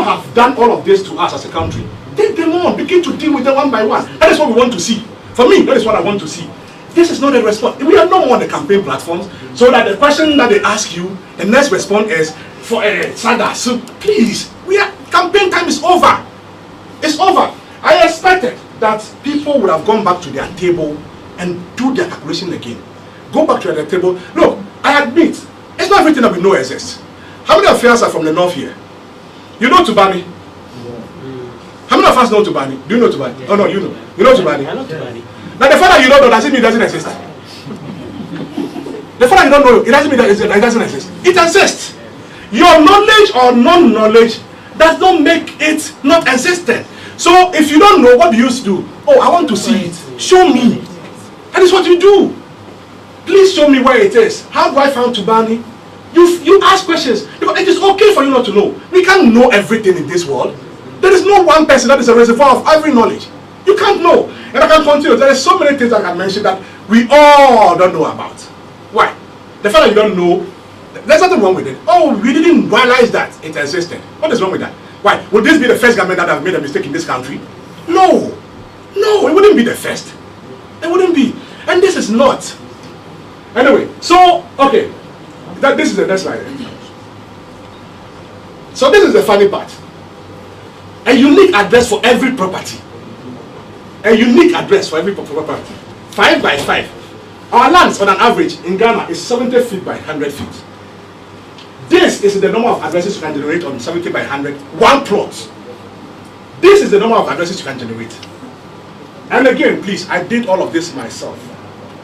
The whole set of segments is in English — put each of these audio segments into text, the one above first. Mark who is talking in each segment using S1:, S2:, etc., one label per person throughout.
S1: have done all of this to us as a country, take them on, begin to deal with them one by one. That is what we want to see. For me, that is what I want to see. This is not a response. We are no more on the campaign platforms, so that the question that they ask you, the next response is for a Sada. So please, campaign time is over. It's over. I expected that people would have gone back to their table and do their calculation again. Go back to their table. Look, I admit, it's not everything that we know exists. How many of us are from the north here? You know Tubani? How many of us know Tubani? Do you know Tubani? Oh no, you know. You know Tubani? I know Tubani. Now the fact that you don't know doesn't mean it doesn't exist. The fact that you don't know it doesn't mean that it doesn't exist. It exists. Your knowledge or non-knowledge does not make it not existent. So if you don't know, what do you do? Oh, I want to see it. Show me. That is what you do. Please show me where it is. How do I find Tubani? You ask questions. Because it is okay for you not to know. We can't know everything in this world. There is no one person that is a reservoir of every knowledge. You can't know. And I can continue. There are so many things I can mention that we all don't know about. Why? The fact that you don't know, there's nothing wrong with it. Oh, we didn't realize that it existed. What is wrong with that? Why? Would this be the first government that have made a mistake in this country? No. No, it wouldn't be the first. It wouldn't be. And this is not. Anyway, so, okay. This is the next slide. So this is the funny part. A unique address for every property. A unique address for every property. 5 by 5. Our lands on an average in Ghana is 70 feet by 100 feet. This is the number of addresses you can generate on 70 by 100, one plot. This is the number of addresses you can generate. And again, please, I did all of this myself.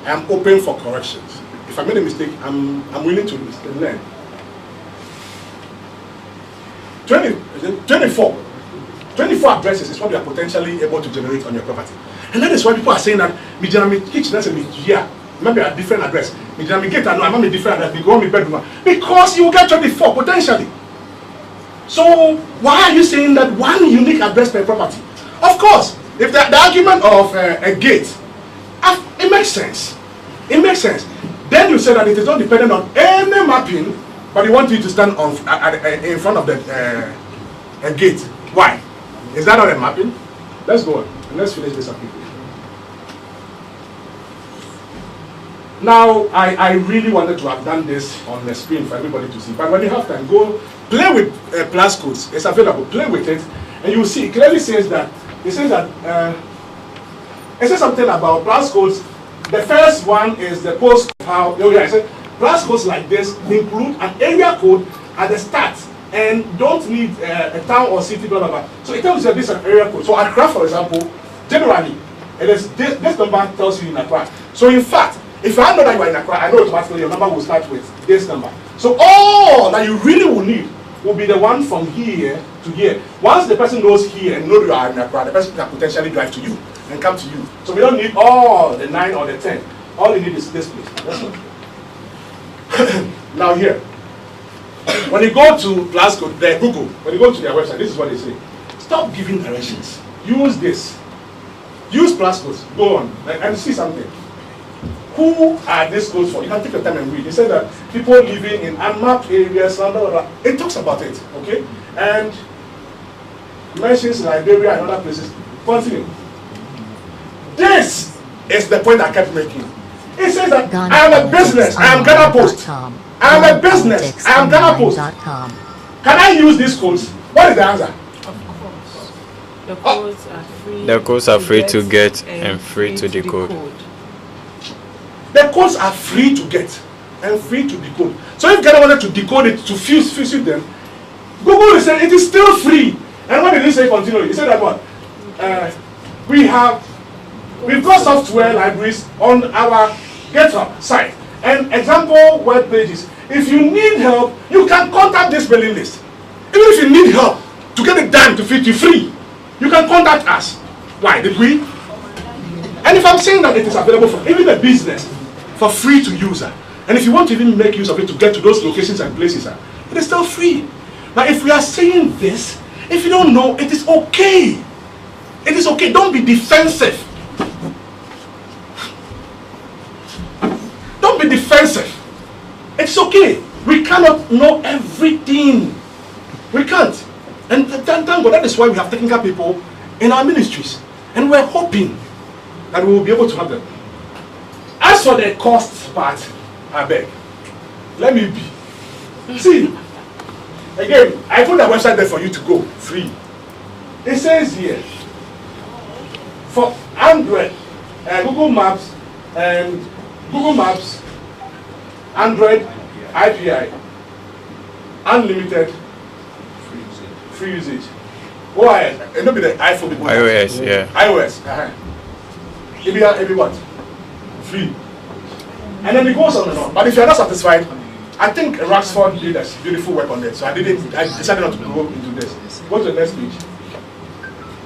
S1: I am open for corrections. If I made a mistake, I'm willing to learn. 24 addresses is what you are potentially able to generate on your property. And that is why people are saying that maybe a different address. I'm a different address because you will get 24 potentially. So why are you saying that one unique address per property? Of course, if the argument of a gate, it makes sense. It makes sense. Then you say that it is not dependent on any mapping, but you want you to stand on in front of the a gate. Why? Is that not a mapping? Let's go on and let's finish this application. Now, I really wanted to have done this on the screen for everybody to see, but when you have time, go play with plus codes. It's available. Play with it, and you will see. It clearly says that it says something about plus codes. The first one is the post how. Oh yeah, I said plus codes like this include an area code at the start and don't need a town or city, blah blah blah. So it tells you that this is an area code. So Accra, for example, generally, it is this number tells you in Accra. So in fact, if I know that you are in Accra, I know automatically your number will start with this number. So all that you really will need will be the one from here to here. Once the person knows here and knows you are in Accra, the person can potentially drive to you and come to you. So we don't need all the 9 or the 10. All you need is this place. That's all. Now here, when you go to Glasgow, Google, when you go to their website, this is what they say. Stop giving directions. Use this. Use plus codes. Go on and see something. Who are these codes for? You can take your time and read. It says that people living in unmapped areas, blah, blah, blah. It talks about it, okay? And mentions Liberia and other places. Continue. This is the point I kept making. It says that I am a business. I am Ghana Post. I am a business. I am Ghana Post. Can I use these codes? What is the answer?
S2: Of course. The codes are free.
S3: The codes are free to get and free to decode.
S1: The codes are free to get and free to decode. So if Ghana wanted to decode it, to fuse them, Google is saying it is still free. And what did he say continually? He said that what? We've got software libraries on our GitHub site and example web pages. If you need help, you can contact this mailing list. Even if you need help to get it done to fit you free, you can contact us. Why? Did we? And if I'm saying that it is available for even a business for free to use, and if you want to even make use of it to get to those locations and places, it is still free. Now, if we are saying this, if you don't know, it is okay. It is okay. Don't be defensive. Don't be defensive. It's okay. We cannot know everything. We can't. And thank God, that is why we have technical people in our ministries. And we're hoping that we will be able to have them. As for the cost part, I beg, let me be. See, again, I put a website there for you to go, free. It says here, for Android, Google Maps, Android, IPI, unlimited, free usage. Why? It don't be the iPhone people.
S3: iOS, yeah.
S1: iOS. It be what? Free. And then it goes on and on. But if you're not satisfied, I think Raxford did a beautiful work on it. So I decided not to go into this. Go to the next page.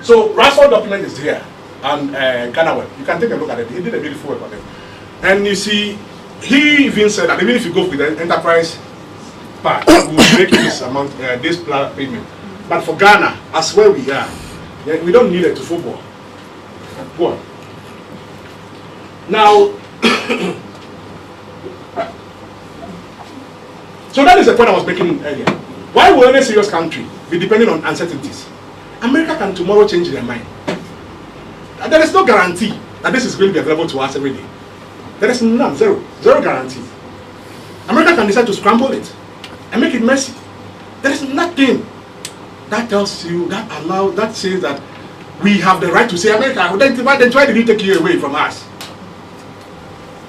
S1: So Raxford document is here on Ghana Web. You can take a look at it. He did a beautiful work on it. And you see, he even said that even if you go with the enterprise part, we will make this amount, this payment. But for Ghana, as where we are, we don't need it to football. Go on. Now, so that is the point I was making earlier. Why will any serious country be depending on uncertainties? America can tomorrow change their mind. There is no guarantee that this is going to be available to us every day. There is none, zero guarantee. America can decide to scramble it and make it messy. There is nothing that tells you, that says that we have the right to say, America, then why did you take you away from us?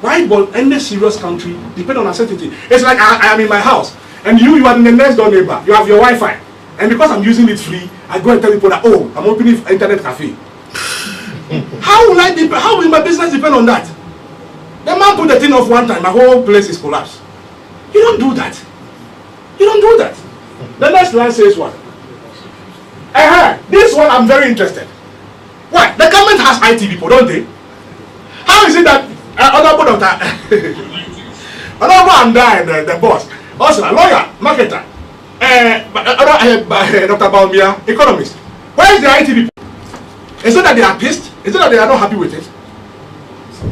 S1: Why will any serious country depend on uncertainty? It's like I am in my house, and you are in the next door neighbor. You have your Wi-Fi, and because I'm using it free, I go and tell people that, oh, I'm opening an internet cafe. How will my business depend on that? The man put the thing off one time, my whole place is collapsed. You don't do that. You don't do that. The next line says what? This one I'm very interested. Why? The government has IT people, don't they? How is it that Honorable the boss, also a lawyer, marketer, Dr. Baumia, economist. Where is the IT people? Is it that they are pissed? Is it that they are not happy with it?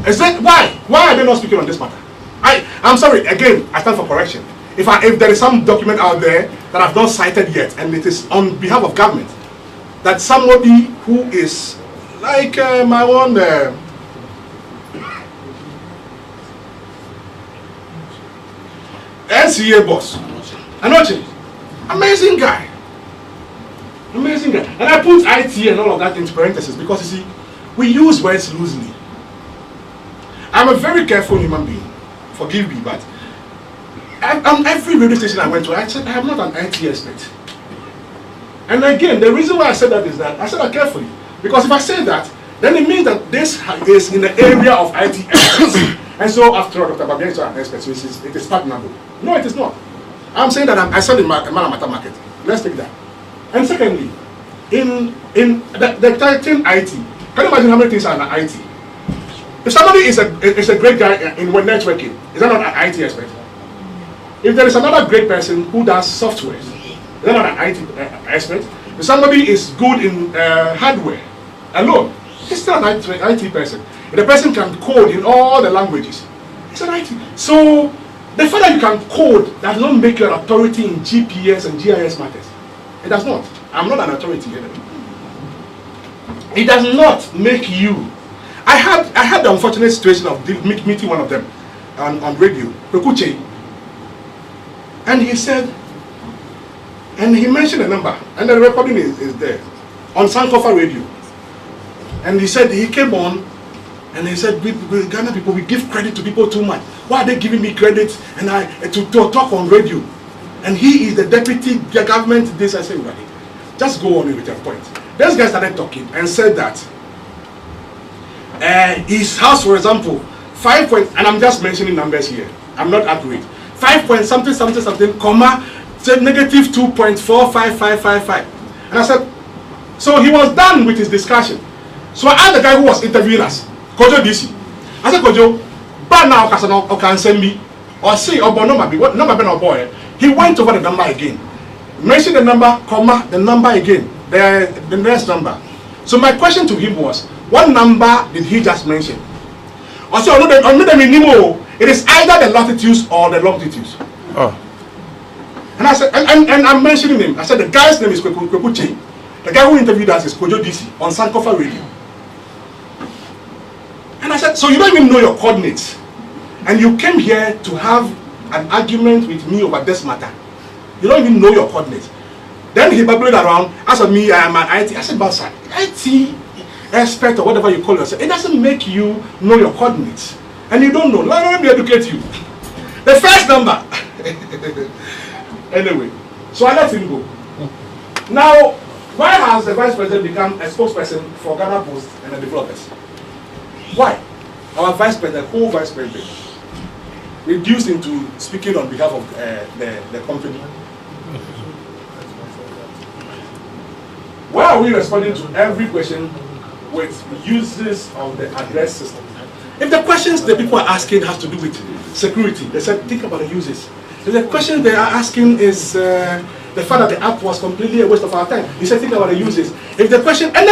S1: Is it why? Why are they not speaking on this matter? I'm sorry, again, I stand for correction. If there is some document out there that I've not cited yet, and it is on behalf of government, that somebody who is like my own NCA boss, Anoche, amazing guy, and I put IT and all of that into parentheses because you see, we use words loosely. I'm a very careful human being. Forgive me, but on every radio station I went to, I said I am not an IT expert. And again, the reason why I said that is that I said that carefully, because if I say that, then it means that this is in the area of IT experts. And so after all, Dr. Babian is an expert, so it is partnerable. No, it is not. I'm saying that I sell in Malamata market. Let's take that. And secondly, in the title IT, can you imagine how many things are in IT? If somebody is a great guy in networking, is that not an IT expert? If there is another great person who does software, is that not an IT expert? If somebody is good in hardware alone, he's still an IT person. If the person can code in all the languages, it's an IT. So the fact that you can code does not make you an authority in GPS and GIS matters. It does not. I'm not an authority either. It does not make you. I had the unfortunate situation of meeting one of them on radio, Pekuche, and he said, and he mentioned a number, and the recording is there on Sankofa radio, and he said he came on, and he said, we Ghana people, we give credit to people too much. Why are they giving me credit and to talk on radio? And he is the deputy government. This I said, right, just go on with your point. This guy started talking and said that his house, for example, 5 point, and I'm just mentioning numbers here, I'm not accurate, 5 point something, comma, said negative 2.45555. And I said, so he was done with his discussion. So I asked the guy who was interviewing us, Kojo DC. I said, Kojo, but now can send me or see or number, what number been boy. He went over the number again. Mention the number, comma, the number again, the next number. So my question to him was, what number did he just mention? Also, it is either the latitudes or the longitudes.
S3: Oh.
S1: And I said, and I'm mentioning him. I said the guy's name is Kwekuche. The guy who interviewed us is Kojo DC on Sankofa Radio. And I said, so you don't even know your coordinates. And you came here to have an argument with me over this matter. You don't even know your coordinates. Then he babbled around, as for me, I am an IT. I said, Basa, IT expert or whatever you call yourself, it doesn't make you know your coordinates. And you don't know. Let me educate you. The first number. Anyway, so I let him go. Now, why has the vice president become a spokesperson for Ghana Post and the developers? Why? Our vice president, whole vice president, reduced into speaking on behalf of the company. Why are we responding to every question with uses of the address system? If the questions the people are asking has to do with security, they said think about the uses. If the question they are asking is the fact that the app was completely a waste of our time, you said think about the uses. If the question, and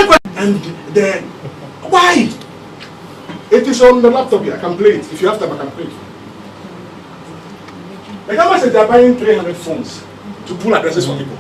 S1: the why? It is on the laptop here. I can play it. If you have time, I can play it. The government said they are buying 300 phones to pull addresses for people.